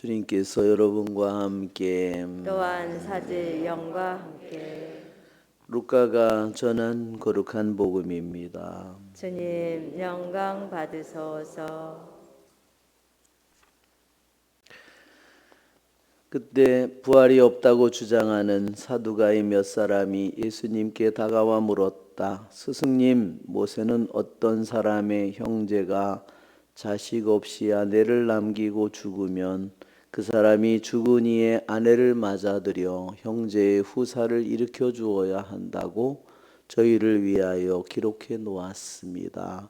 주님께서 여러분과 함께 또한 사제 영과 함께 루카가 전한 거룩한 복음입니다. 주님 영광 받으소서. 그때 부활이 없다고 주장하는 사두가의 몇 사람이 예수님께 다가와 물었다. 스승님, 모세는 어떤 사람의 형제가 자식 없이 아내를 남기고 죽으면 그 사람이 죽은 이의 아내를 맞아들여 형제의 후사를 일으켜 주어야 한다고 저희를 위하여 기록해 놓았습니다.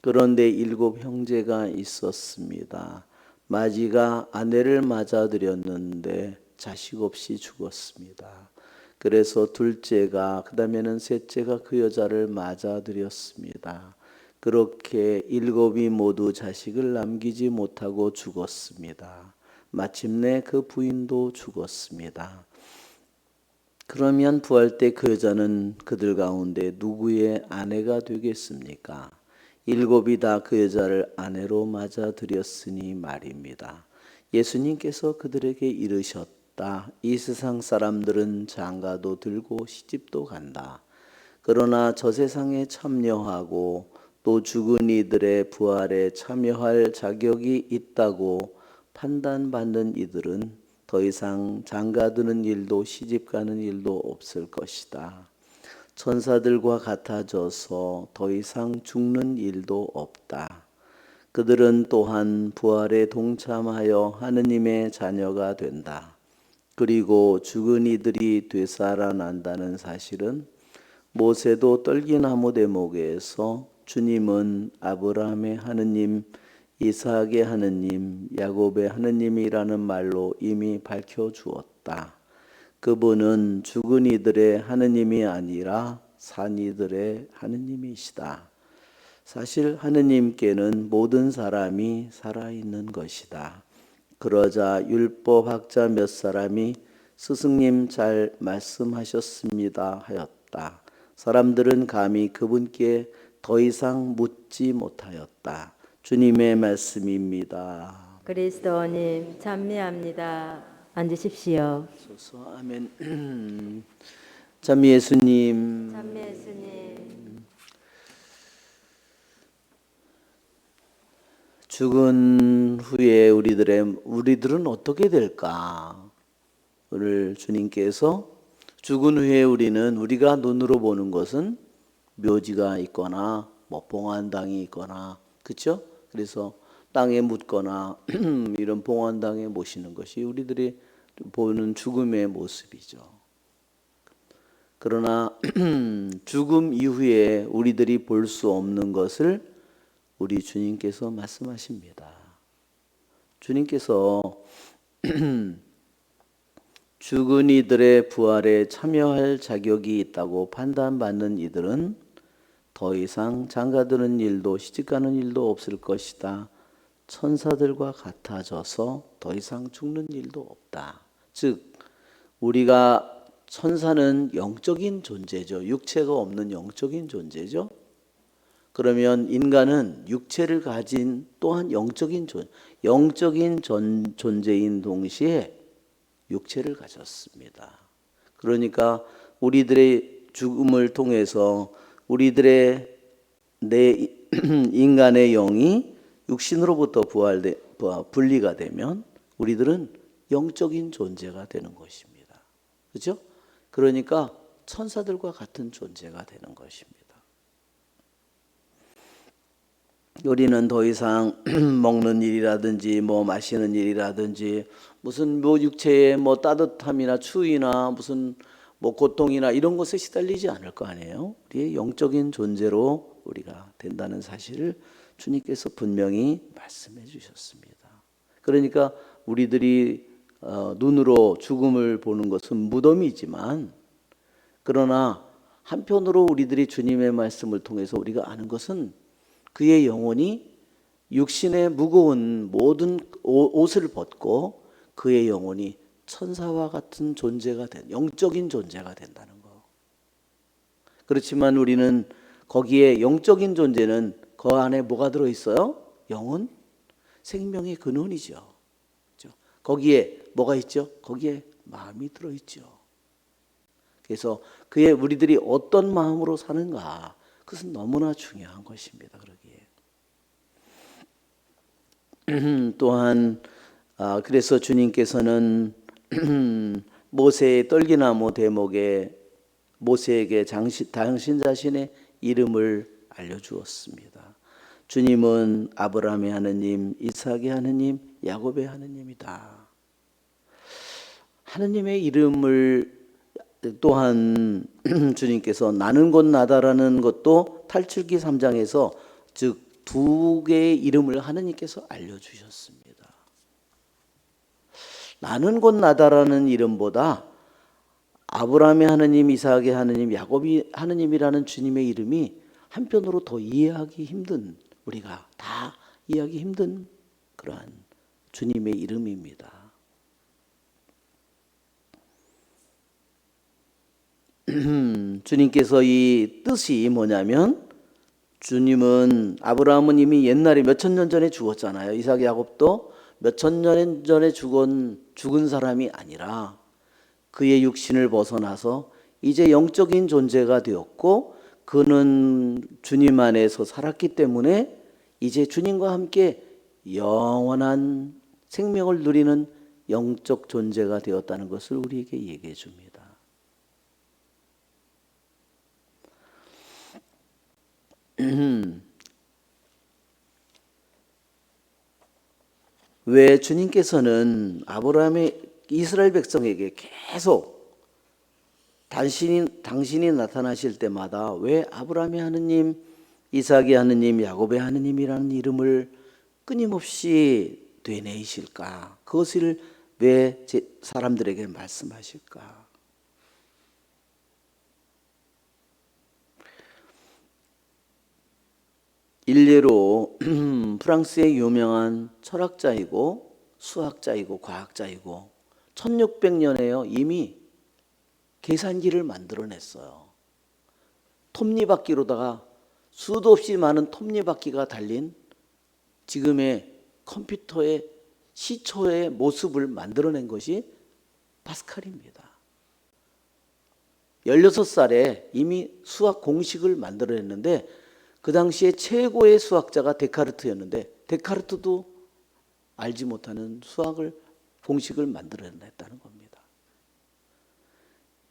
그런데 7 형제가 있었습니다. 마지가 아내를 맞아들였는데 자식 없이 죽었습니다. 그래서 둘째가 그다음에는 셋째가 그 여자를 맞아들였습니다. 그렇게 7이 모두 자식을 남기지 못하고 죽었습니다. 마침내 그 부인도 죽었습니다. 그러면 부활 때 그 여자는 그들 가운데 누구의 아내가 되겠습니까? 7이 다 그 여자를 아내로 맞아들였으니 말입니다. 예수님께서 그들에게 이르셨다. 이 세상 사람들은 장가도 들고 시집도 간다. 그러나 저 세상에 참여하고 또 죽은 이들의 부활에 참여할 자격이 있다고 판단받는 이들은 더 이상 장가드는 일도 시집가는 일도 없을 것이다. 천사들과 같아져서 더 이상 죽는 일도 없다. 그들은 또한 부활에 동참하여 하느님의 자녀가 된다. 그리고 죽은 이들이 되살아난다는 사실은 모세도 떨기나무 대목에서 주님은 아브라함의 하느님, 이삭의 하느님, 야곱의 하느님이라는 말로 이미 밝혀주었다. 그분은 죽은 이들의 하느님이 아니라 산 이들의 하느님이시다. 사실 하느님께는 모든 사람이 살아있는 것이다. 그러자 율법학자 몇 사람이 스승님 잘 말씀하셨습니다 하였다. 사람들은 감히 그분께 더 이상 묻지 못하였다. 주님의 말씀입니다. 그리스도님 찬미합니다. 앉으십시오. 아멘. 참 예수님, 찬미 예수님. 죽은 후에 우리들은 어떻게 될까? 오늘 주님께서 죽은 후에 우리가 눈으로 보는 것은 묘지가 있거나 뭐 봉안당이 있거나 그렇죠? 그래서 땅에 묻거나 이런 봉안당에 모시는 것이 우리들이 보는 죽음의 모습이죠. 그러나 죽음 이후에 우리들이 볼 수 없는 것을 우리 주님께서 말씀하십니다. 주님께서 죽은 이들의 부활에 참여할 자격이 있다고 판단받는 이들은 더 이상 장가드는 일도 시집가는 일도 없을 것이다. 천사들과 같아져서 더 이상 죽는 일도 없다. 즉 우리가 천사는 영적인 존재죠. 육체가 없는 영적인 존재죠. 그러면 인간은 육체를 가진 또한 영적인 존재인 동시에 육체를 가졌습니다. 그러니까 우리들의 죽음을 통해서 우리들의 인간의 영이 육신으로부터 분리가 되면 우리들은 영적인 존재가 되는 것입니다. 그렇죠? 그러니까 천사들과 같은 존재가 되는 것입니다. 우리는 더 이상 먹는 일이라든지 뭐 마시는 일이라든지 무슨 뭐 육체의 뭐 따뜻함이나 추위나 무슨 뭐 고통이나 이런 것에 시달리지 않을 거 아니에요. 우리의 영적인 존재로 우리가 된다는 사실을 주님께서 분명히 말씀해 주셨습니다. 그러니까 우리들이 눈으로 죽음을 보는 것은 무덤이지만 그러나 한편으로 우리들이 주님의 말씀을 통해서 우리가 아는 것은 그의 영혼이 육신의 무거운 모든 옷을 벗고 그의 영혼이 천사와 같은 존재가 영적인 존재가 된다는 거. 그렇지만 우리는 거기에 영적인 존재는 그 안에 뭐가 들어있어요? 영혼? 생명의 근원이죠. 거기에 뭐가 있죠? 거기에 마음이 들어있죠. 그래서 그의 우리들이 어떤 마음으로 사는가, 그것은 너무나 중요한 것입니다. 그러기에 또한 그래서 주님께서는 모세의 떨기나무 대목에 모세에게 당신 자신의 이름을 알려주었습니다. 주님은 아브라함의 하느님, 이삭의 하느님, 야곱의 하느님이다. 하느님의 이름을 또한 주님께서 나는 곧 나다라는 것도 탈출기 3장에서 즉 두 개의 이름을 하느님께서 알려주셨습니다. 나는 곧 나다라는 이름보다 아브라함의 하느님, 이삭의 하느님, 야곱의 하느님이라는 주님의 이름이 한편으로 더 이해하기 힘든, 우리가 다 이해하기 힘든 그러한 주님의 이름입니다. 주님께서 이 뜻이 뭐냐면, 주님은 아브라함은 이미 옛날에 몇천 년 전에 죽었잖아요. 이삭, 야곱도 몇천 년 전에 죽은 사람이 아니라 그의 육신을 벗어나서 이제 영적인 존재가 되었고, 그는 주님 안에서 살았기 때문에 이제 주님과 함께 영원한 생명을 누리는 영적 존재가 되었다는 것을 우리에게 얘기해 줍니다. 왜 주님께서는 아브라함의 이스라엘 백성에게 계속 당신이 나타나실 때마다 왜 아브라함의 하느님, 이삭의 하느님, 야곱의 하느님이라는 이름을 끊임없이 되뇌이실까? 그것을 왜 사람들에게 말씀하실까? 일례로 프랑스의 유명한 철학자이고 수학자이고 과학자이고 1600년에요 이미 계산기를 만들어냈어요. 톱니바퀴로다가 수도 없이 많은 톱니바퀴가 달린 지금의 컴퓨터의 시초의 모습을 만들어낸 것이 파스칼입니다. 16살에 이미 수학 공식을 만들어냈는데 그 당시에 최고의 수학자가 데카르트였는데 데카르트도 알지 못하는 수학을 공식을 만들어냈다는 겁니다.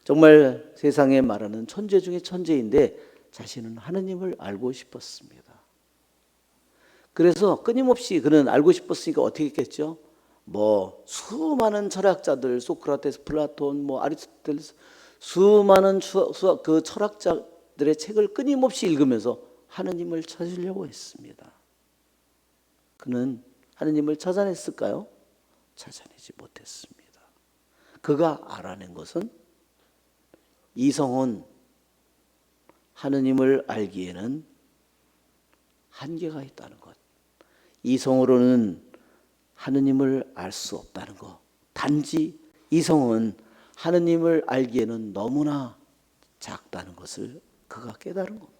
정말 세상에 말하는 천재 중에 천재인데 자신은 하느님을 알고 싶었습니다. 그래서 끊임없이 그는 알고 싶었으니까 어떻게 했겠죠? 뭐 수많은 철학자들 소크라테스, 플라톤, 뭐 아리스토텔레스 수많은 수학 그 철학자들의 책을 끊임없이 읽으면서 하느님을 찾으려고 했습니다. 그는 하느님을 찾아냈을까요? 찾아내지 못했습니다. 그가 알아낸 것은 이성은 하느님을 알기에는 한계가 있다는 것. 이성으로는 하느님을 알 수 없다는 것. 단지 이성은 하느님을 알기에는 너무나 작다는 것을 그가 깨달은 겁니다.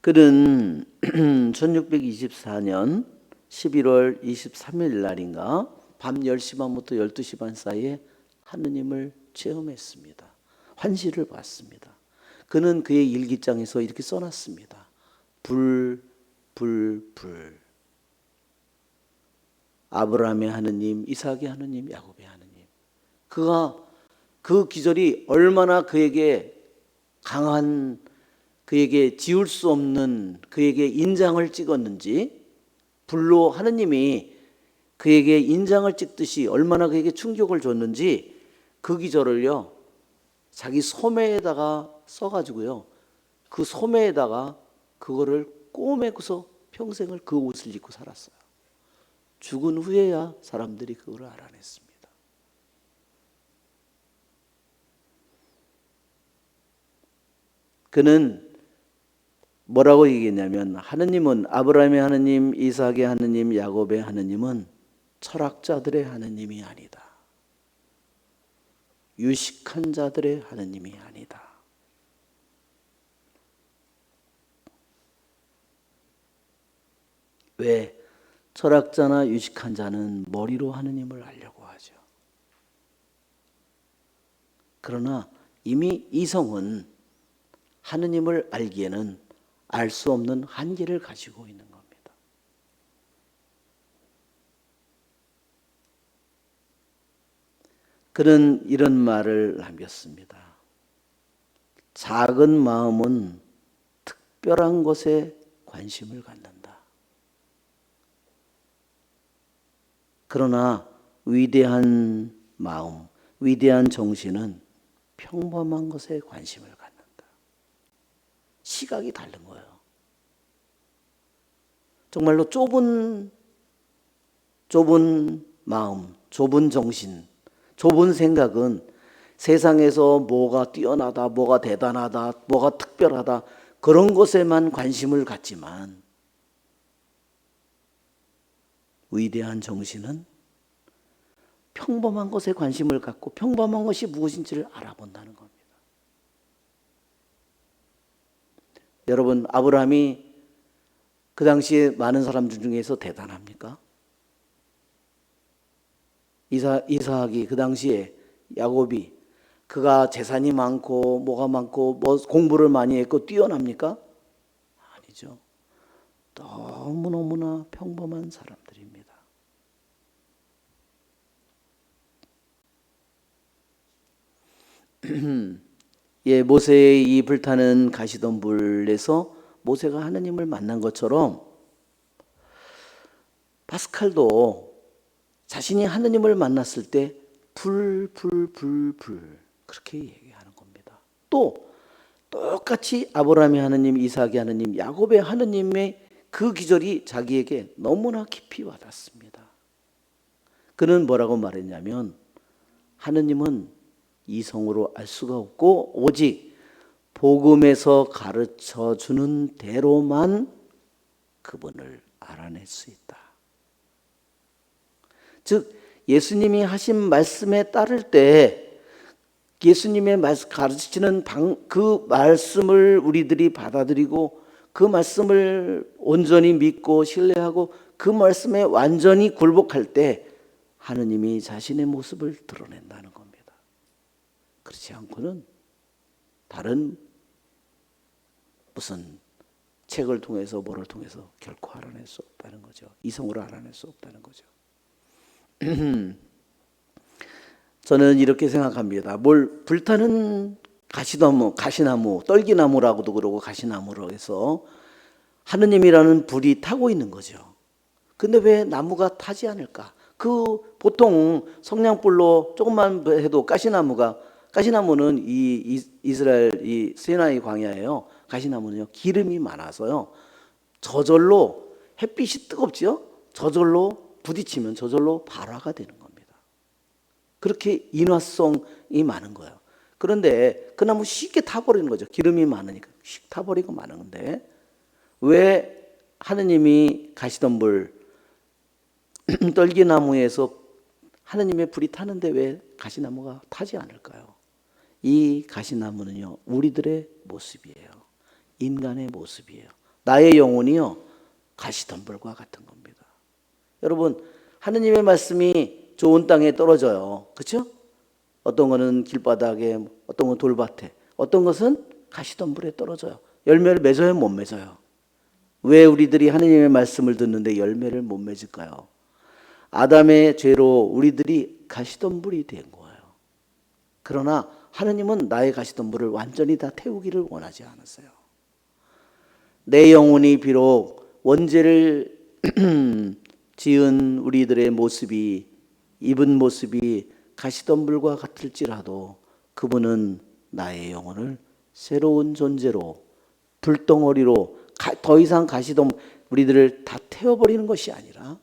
그는 1624년 11월 23일 날인가 밤 10시 반부터 12시 반 사이에 하느님을 체험했습니다. 환시를 봤습니다. 그는 그의 일기장에서 이렇게 써놨습니다. 불. 아브라함의 하느님, 이삭의 하느님, 야곱의 하느님. 그가 그 기절이 얼마나 그에게 강한, 그에게 지울 수 없는 그에게 인장을 찍었는지, 불로 하느님이 그에게 인장을 찍듯이 얼마나 그에게 충격을 줬는지 그 기절을요 자기 소매에다가 써가지고요 그 소매에다가 그거를 꼬매고서 평생을 그 옷을 입고 살았어요. 죽은 후에야 사람들이 그걸 알아냈습니다. 그는 뭐라고 얘기했냐면, 하느님은 아브라함의 하느님, 이삭의 하느님, 야곱의 하느님은 철학자들의 하느님이 아니다. 유식한 자들의 하느님이 아니다. 왜? 철학자나 유식한 자는 머리로 하느님을 알려고 하죠. 그러나 이미 이성은 하느님을 알기에는 알 수 없는 한계를 가지고 있는 겁니다. 그는 이런 말을 남겼습니다. 작은 마음은 특별한 것에 관심을 갖는다. 그러나 위대한 마음, 위대한 정신은 평범한 것에 관심을 갖는다. 시각이 다른 거예요. 정말로 좁은 마음, 좁은 정신, 좁은 생각은 세상에서 뭐가 뛰어나다, 뭐가 대단하다, 뭐가 특별하다 그런 것에만 관심을 갖지만 위대한 정신은 평범한 것에 관심을 갖고 평범한 것이 무엇인지를 알아본다는 겁니다. 여러분, 아브라함이 그 당시에 많은 사람들 중에서 대단합니까? 이삭이 그 당시에 야곱이 그가 재산이 많고 뭐가 많고 뭐 공부를 많이 했고 뛰어납니까? 아니죠. 너무너무나 평범한 사람들입니다. 예, 모세의 이 불타는 가시덤불에서 모세가 하느님을 만난 것처럼 파스칼도 자신이 하느님을 만났을 때 불 그렇게 얘기하는 겁니다. 또 똑같이 아브라함의 하느님, 이삭의 하느님, 야곱의 하느님의 그 기절이 자기에게 너무나 깊이 와닿습니다. 그는 뭐라고 말했냐면 하느님은 이성으로 알 수가 없고 오직 복음에서 가르쳐 주는 대로만 그분을 알아낼 수 있다. 즉 예수님이 하신 말씀에 따를 때 예수님의 가르치는 그 말씀을 우리들이 받아들이고 그 말씀을 온전히 믿고 신뢰하고 그 말씀에 완전히 굴복할 때 하느님이 자신의 모습을 드러낸다는 겁니다. 그렇지 않고는 다른 무슨 책을 통해서 뭐를 통해서 결코 알아낼 수 없다는 거죠. 이성으로 알아낼 수 없다는 거죠. 저는 이렇게 생각합니다. 뭘 불타는 가시나무, 떨기나무라고도 그러고 가시나무로 해서 하느님이라는 불이 타고 있는 거죠. 근데 왜 나무가 타지 않을까? 그 보통 성냥불로 조금만 해도 가시나무는 이 이스라엘 이 시나이 광야예요. 가시나무는요 기름이 많아서요 저절로 햇빛이 뜨겁죠. 저절로 부딪히면 저절로 발화가 되는 겁니다. 그렇게 인화성이 많은 거예요. 그런데 그 나무 쉽게 타버리는 거죠. 기름이 많으니까 쉽게 타버리고 마는 건데 왜 하느님이 가시덤불 떨기나무에서 하느님의 불이 타는데 왜 가시나무가 타지 않을까요? 이 가시나무는요 우리들의 모습이에요. 인간의 모습이에요. 나의 영혼이요 가시덤불과 같은 겁니다. 여러분 하느님의 말씀이 좋은 땅에 떨어져요. 그렇죠? 어떤 거는 길바닥에, 어떤 건 돌밭에, 어떤 것은 가시덤불에 떨어져요. 열매를 맺어요, 못 맺어요? 왜 우리들이 하느님의 말씀을 듣는데 열매를 못 맺을까요? 아담의 죄로 우리들이 가시덤불이 된 거예요. 그러나 하느님은 나의 가시덤불을 완전히 다 태우기를 원하지 않았어요. 내 영혼이 비록 원죄를 지은 우리들의 모습이 입은 모습이 가시덤불과 같을지라도 그분은 나의 영혼을 새로운 존재로 불덩어리로 더 이상 우리들을 다 태워버리는 것이 아니라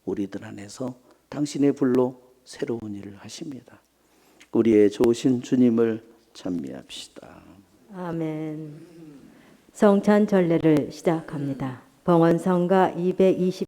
우리들 안에서 당신의 불로 새로운 일을 하십니다. 우리의 좋으신 주님을 찬미합시다. 아멘. 성찬 전례를 시작합니다. 봉헌성가 220